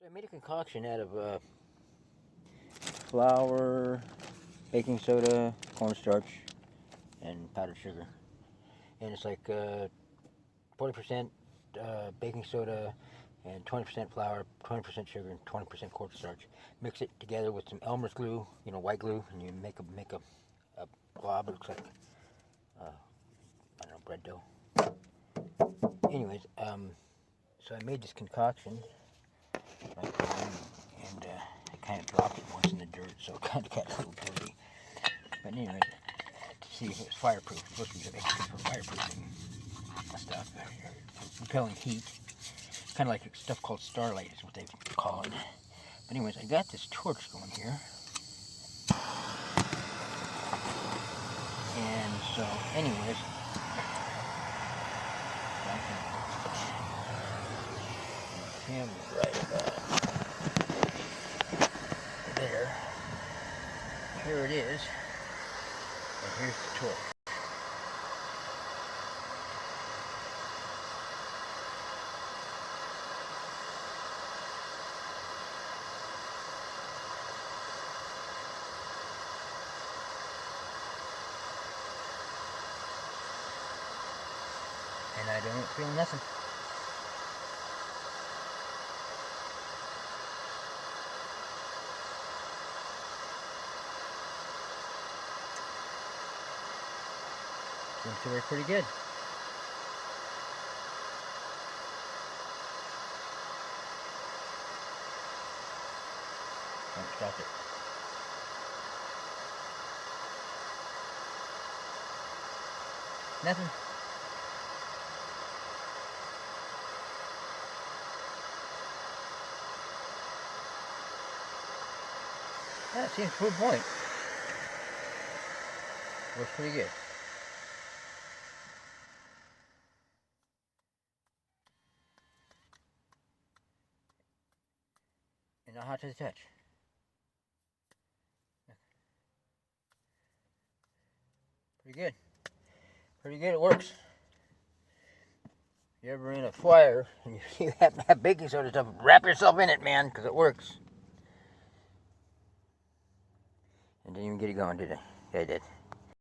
So I made a concoction out of flour, baking soda, cornstarch, and powdered sugar. And it's like 40% baking soda and 20% flour, 20% sugar, and 20% cornstarch. Mix it together with some Elmer's glue, white glue, and you make a blob. It looks like I don't know, bread dough. Anyways, so I made this concoction, and I kind of dropped it once in the dirt, so it kind of got a little dirty. But anyway, to see if it was fireproof. It's supposed to be for fireproofing stuff, repelling heat. Kind of like stuff called starlight is what they call it. But anyways, I got this torch going here. And so, anyways, I can him right about there. Here it is. And here's the torch. And I don't feel nothing. Seems to work pretty good. Don't stop it. Nothing. That seems to be the point. Works pretty good. And not hot to the touch. Pretty good. Pretty good, it works. If you're ever in a fire and you have to have baking soda stuff, wrap yourself in it, man, because it works. And didn't even get it going, did I? Yeah, I did.